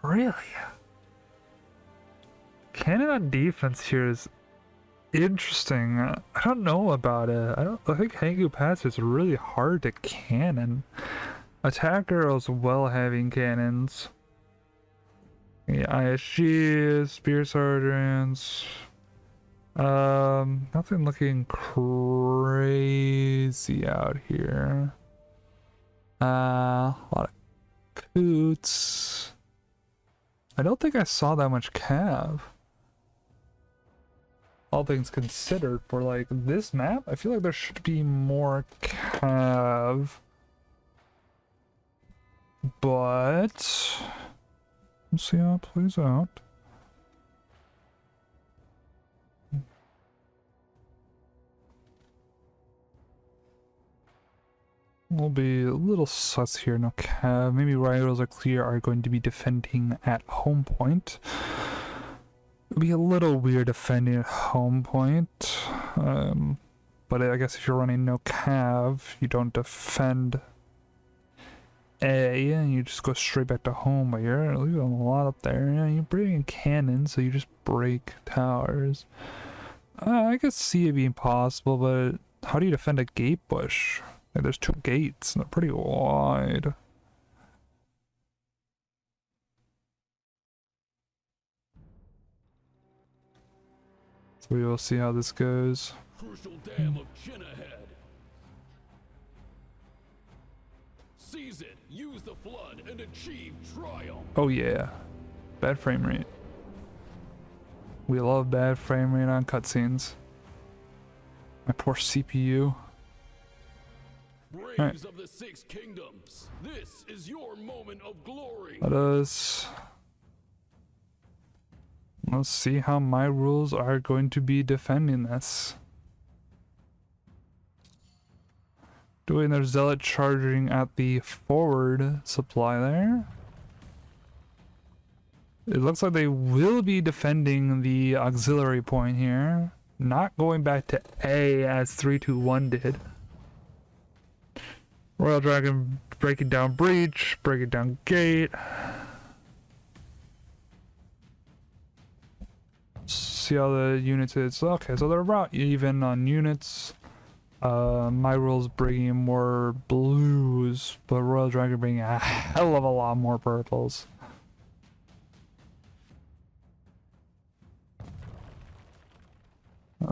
Really? Cannon on defense here is interesting. I don't know about it. I think Hangu Pass is really hard to cannon. Attacker as well having cannons. Yeah, ISG, Spear Sergeants. Nothing looking crazy out here. A lot of coots. I don't think I saw that much cav. All things considered, for like this map, I feel like there should be more cav. But we'll see how it plays out. We'll be a little sus here. No cav. Maybe MyRulesAreClear are going to be defending at home point. It'd be a little weird defending at home point. But I guess if you're running no cav, you don't defend A, and you just go straight back to home. But you're leaving a lot up there. Yeah, you're bringing cannons, so you just break towers. I could see it being possible, but how do you defend a gate bush? Like, there's two gates, and they're pretty wide. So we will see how this goes. Crucial dam of Chin ahead. Seize it, use the flood, and achieve triumph. Oh yeah, bad frame rate. We love bad frame rate on cutscenes. My poor CPU. Braves of the Six Kingdoms, this is your moment of glory. Let's see how my rules are going to be defending this. Doing their zealot charging at the forward supply there. It looks like they will be defending the auxiliary point here. Not going back to A as 321 did. Royal Dragon breaking down breach, breaking down gate. See how the units is. Okay, so they're about even on units. MyRules bringing more blues, but Royal Dragon bringing a hell of a lot more purples.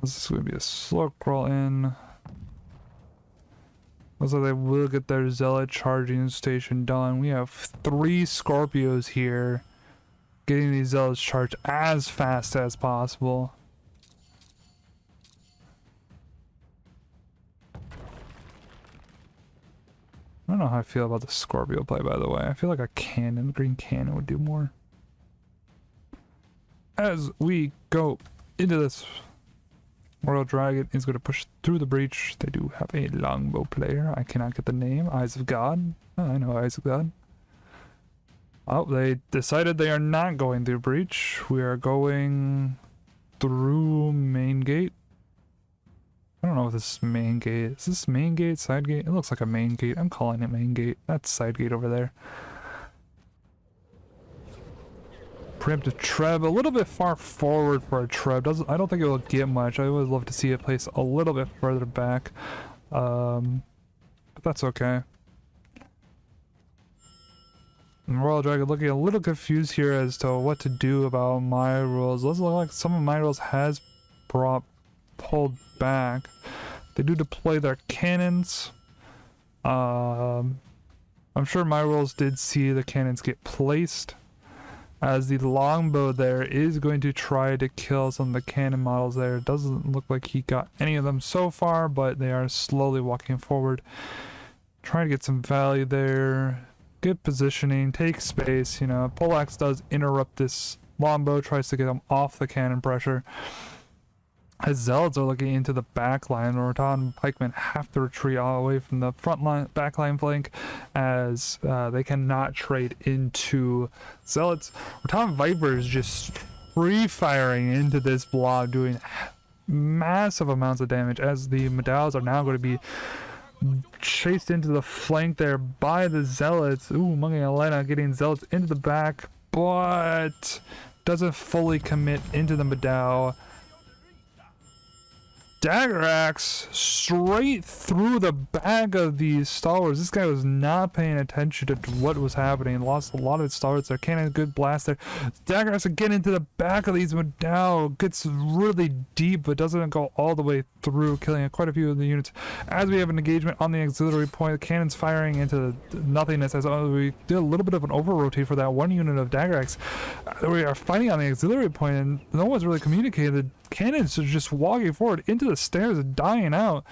This is going to be a slow crawl in. Looks like they will get their zealot charging station done. We have 3 Scorpios here. Getting these zealots charged as fast as possible. I don't know how I feel about the Scorpio play, by the way. I feel like a cannon, green cannon would do more. As we go into this, Royal Dragon is going to push through the breach. They do have a longbow player. I cannot get the name. Eyes of God. Oh, I know Eyes of God. Oh, they decided they are not going through breach. We are going through main gate. I don't know if this is main gate. Is this main gate, side gate? It looks like a main gate. I'm calling it main gate. That's side gate over there. Preemptive Treb, a little bit far forward for a Treb. I don't think it will get much. I would love to see it placed a little bit further back. But that's okay. And Royal Dragon looking a little confused here as to what to do about MyRules. Doesn't look like some of MyRules has pulled back. They do deploy their cannons. I'm sure MyRules did see the cannons get placed, as the longbow there is going to try to kill some of the cannon models there. It doesn't look like he got any of them so far, but they are slowly walking forward, trying to get some value there. Good positioning, take space, you know. Poleaxe does interrupt this longbow, tries to get him off the cannon pressure. As Zealots are looking into the back line, Rotan and Pikemen have to retreat all the way from the front line, back line flank, as they cannot trade into Zealots. Rotan Viper is just free firing into this blob, doing massive amounts of damage, as the Medallions are now going to be chased into the flank there by the Zealots. Ooh, Monkey Elena getting Zealots into the back. but doesn't fully commit into the Madao. Dagger axe straight through the back of these stalwarts. This guy was not paying attention to what was happening. Lost a lot of his stalwarts there. Cannon, good blast there. Dagger axe again into the back of these Madao. Gets really deep, but doesn't go all the way through, killing quite a few of the units. As we have an engagement on the auxiliary point, the cannon's firing into nothingness. As we did a little bit of an over rotate for that one unit of dagger axe. We are fighting on the auxiliary point, and no one's really communicated. Cannons are just walking forward into the stairs and dying out.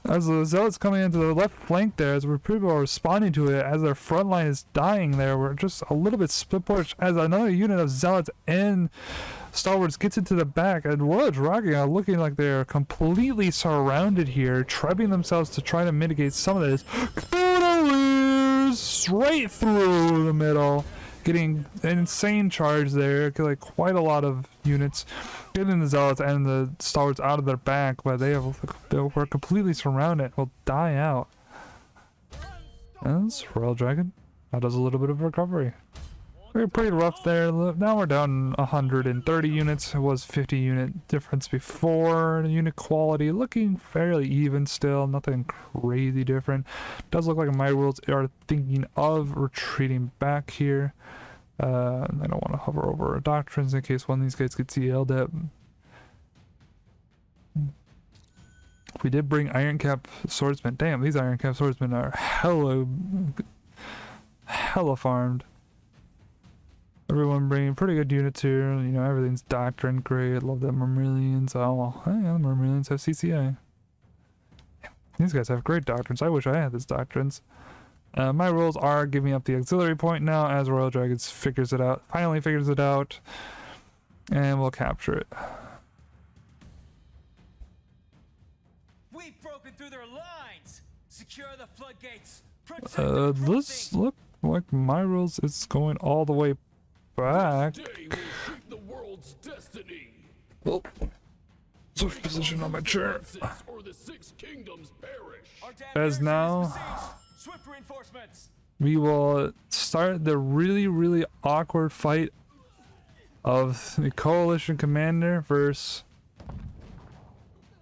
As the zealots coming into the left flank there, as people are responding to it, as their front line is dying there, we're just a little bit split push as another unit of zealots and stalwarts gets into the back, and Royal Dragon are looking like they're completely surrounded here, trebbing themselves to try to mitigate some of this. Straight through the middle, getting an insane charge there, killing quite a lot of units, getting the zealots and the stalwarts out of their back, but we're completely surrounded. Will die out. And that's Royal Dragon. That does a little bit of recovery. We're pretty rough there. Now we're down 130 units. It was 50 unit difference before. Unit quality looking fairly even still. Nothing crazy different. Does look like my rules are thinking of retreating back here. I don't want to hover over doctrines in case one of these guys gets yelled at. We did bring Iron Cap swordsmen. Damn, these Iron Cap swordsmen are hella farmed. Everyone bringing pretty good units here. You know, everything's doctrine great. Love that Myrmidons. Oh well, yeah, the Myrmidons have CCI. These guys have great doctrines. I wish I had these doctrines. My rules are giving up the auxiliary point now as Royal Dragons finally figures it out, and we'll capture it. We've broken through their lines. Secure the floodgates. This look like my rules is going all the way back. This day will shape the world's destiny. Oh, switch position on my chair. Or the six kingdoms perish. As now, Swift reinforcements. we will start the really awkward fight of the coalition commander versus.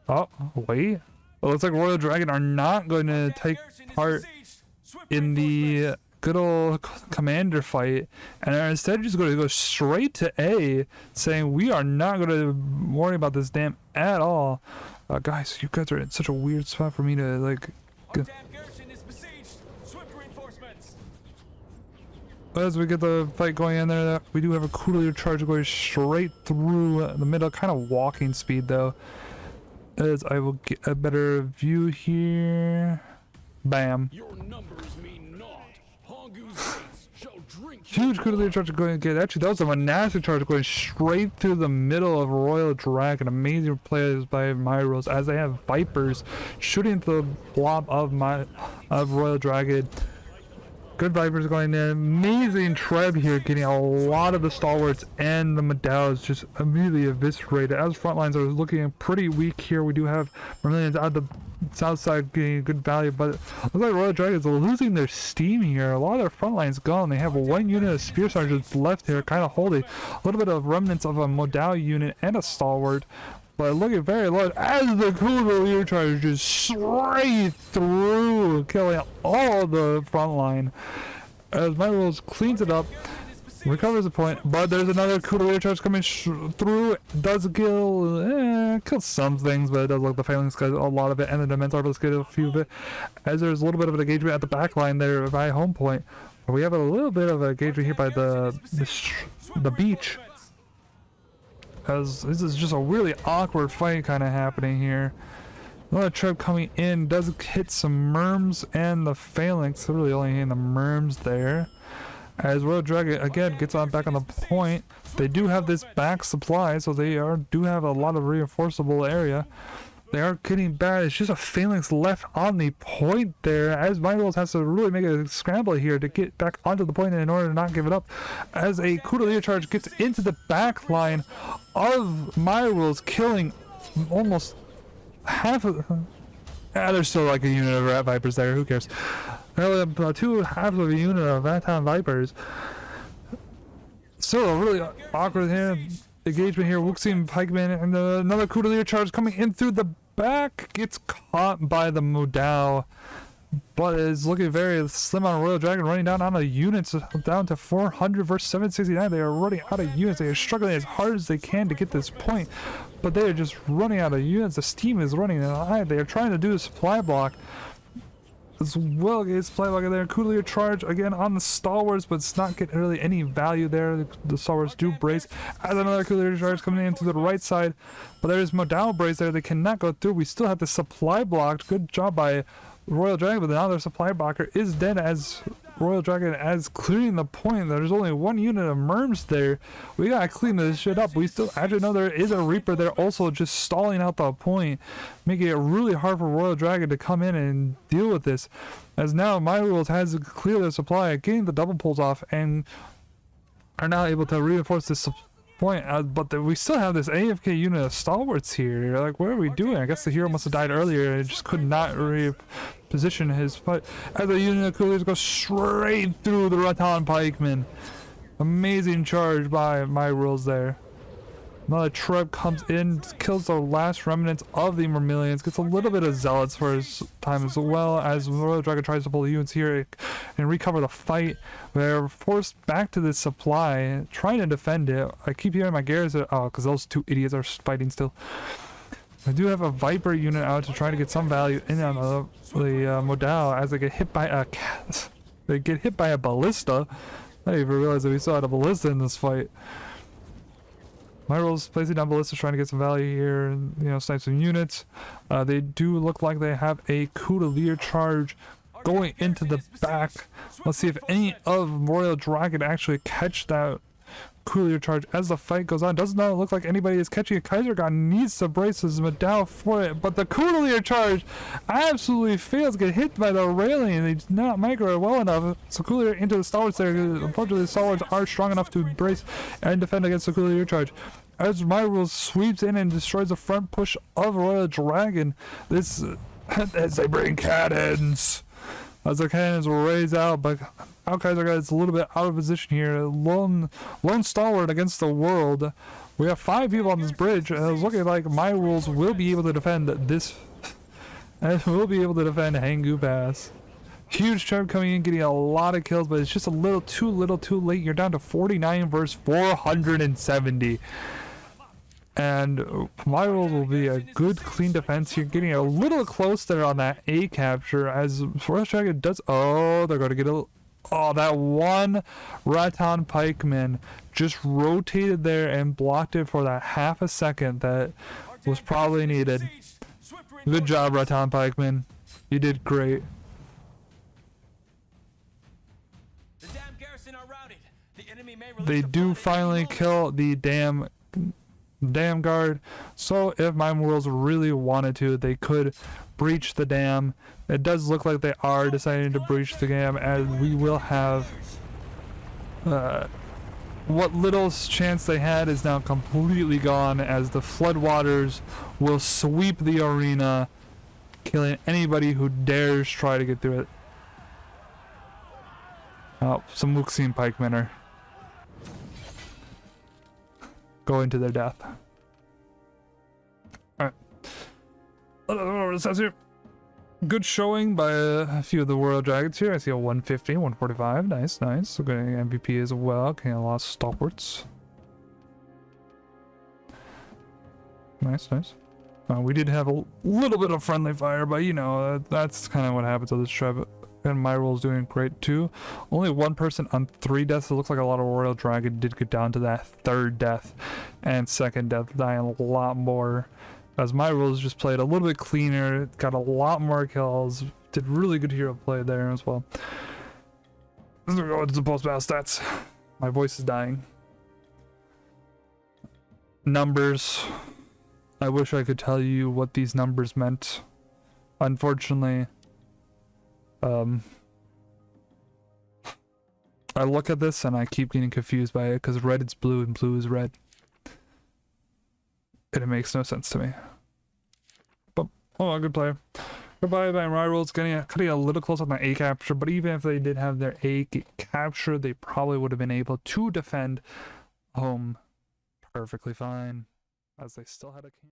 Oh wait! It looks like Royal Dragon are not going to take part in the good old commander fight, and are instead just going to go straight to A, saying we are not going to worry about this dam at all. Guys, you guys are in such a weird spot for me to like. As we get the fight going in there, we do have a courier charge going straight through the middle, kind of walking speed though. As I will get a better view here. Bam. Your numbers mean naught. Hangu's gates shall drink. Huge courier charge going to get. Actually, that was a monastic charge going straight through the middle of Royal Dragon. Amazing plays by MyRules as they have Vipers shooting the blob of Royal Dragon. Good Vipers going there. Amazing Treb here, getting a lot of the stalwarts and the Madaos just immediately eviscerated. As front lines are looking pretty weak here. We do have Myrmidons out the south side getting good value, but it looks like Royal Dragons are losing their steam here. A lot of their front lines gone. They have one unit of Spear Sergeants left here, kind of holding a little bit of remnants of a Modal unit and a Stalwart. But looking very low as the Conqueror charge just straight through, killing all the front line. As MyRules cleans it up, recovers the point, but there's another Conqueror charge coming through. Does kill some things, but it does look the Phalanx guys a lot of it, and the Dementors get a few of it. As there's a little bit of an engagement at the back line there by home point. We have a little bit of an engagement here by the beach. As this is just a really awkward fight kind of happening here. Another trip coming in does hit some Myrms and the Phalanx, really only hitting the Myrms there. As Royal Dragon again gets on back on the point, they do have this back supply, so they do have a lot of reinforceable area. They are getting bad. It's just a Phalanx left on the point there, as MyRules has to really make a scramble here to get back onto the point in order to not give it up. As a Kudaliya charge gets into the back line of MyRules, killing almost half of. There's still like a unit of Rat Vipers there. Who cares? About two halves of a unit of Rat Vipers. Still really awkward here. Engagement here. Wuxi Pikeman and another coup de leer charge coming in through the back. Gets caught by the Modao. But is looking very slim on Royal Dragon, running down out of units, down to 400 versus 769. They are running out of units. They are struggling as hard as they can to get this point, but they are just running out of units. The steam is running high. They are trying to do a supply block as well. Get supply block in there. Coup de leer charge again on the stalwarts, but it's not getting really any value there. The stalwarts do brace as another coup de leer charge coming in to the right side, but there is Modao brace there. They cannot go through. We still have the supply blocked. Good job by Royal Dragon, but now their supply blocker is dead as Royal Dragon as clearing the point. There's only one unit of merms there. We gotta clean this shit up. We still actually know there is a Reaper there also just stalling out the point, making it really hard for Royal Dragon to come in and deal with this. As now MyRules has to clear their supply, getting the double pulls off, and are now able to reinforce this point. But we still have this AFK unit of stalwarts here. Like, what are we doing? I guess the hero must have died earlier and just could not reposition his fight. As the unit of coolies goes straight through the Rattan Pikeman. Amazing charge by MyRules there. Another Treb comes in, kills the last remnants of the Vermilions, gets a little bit of Zealots for his time as well as Royal Dragon tries to pull the units here and recover the fight. They're forced back to this supply, trying to defend it. I keep hearing my garrison, because those two idiots are fighting still. I do have a Viper unit out to try to get some value in on the Modao as they get hit by a they get hit by a ballista. I didn't even realize that we still had a ballista in this fight. MyRules placing down ballistas, trying to get some value here, and, you know, snipe some units. They do look like they have a coup de leer charge going into the back. Let's see if any of Royal Dragon actually catch that coup de leer charge as the fight goes on. Does not look like anybody is catching it. Kaisergott needs to brace his Modao for it, but the coup de leer charge absolutely fails, get hit by the railing. They did not micro it well enough. So coup de leer into the stalwarts there. Unfortunately, the stalwarts are strong enough to brace and defend against the coup de leer charge. As MyRules sweeps in and destroys the front push of Royal Dragon, this as they bring cannons. As the cannons will raise out, but Kaisergott is a little bit out of position here. Lone stalwart against the world. We have 5 people on this bridge, and it's looking like MyRules will be able to defend this, and will be able to defend Hangu Pass. Huge Treb coming in, getting a lot of kills, but it's just a little too late. You're down to 49 versus 470. And MyRules will be a good clean defense here, getting a little close there on that A capture as Royal Dragon does. Oh, they're going to get that one Rattan Pikeman just rotated there and blocked it for that half a second that was probably needed. Good job, Rattan Pikeman. You did great. They do finally kill the dam guard, so if MyRules really wanted to, they could breach the dam. It does look like they are deciding to breach the dam, as we will have what little chance they had is now completely gone, as the floodwaters will sweep the arena, killing anybody who dares try to get through it. Oh, some Wuxi pikemen are going to their death. Alright. What it says here. Good showing by a few of the Royal Dragons here. I see a 150, 145. Nice, nice. So getting MVP as well. Okay, a lot of stalwarts. Nice, nice. We did have a little bit of friendly fire, but you know, that's kind of what happens with this tribe. And MyRules doing great too. Only one person on 3 deaths. It looks like a lot of Royal Dragon did get down to that 3rd death and 2nd death, dying a lot more. As MyRules just played a little bit cleaner, got a lot more kills, did really good hero play there as well. Let's go into the post-battle stats. My voice is dying. Numbers. I wish I could tell you what these numbers meant. Unfortunately, I look at this and I keep getting confused by it because red is blue and blue is red. And it makes no sense to me. But, oh, a good player. Goodbye by MyRules, cutting a little close on the A capture, but even if they did have their A capture, they probably would have been able to defend home perfectly fine, as they still had a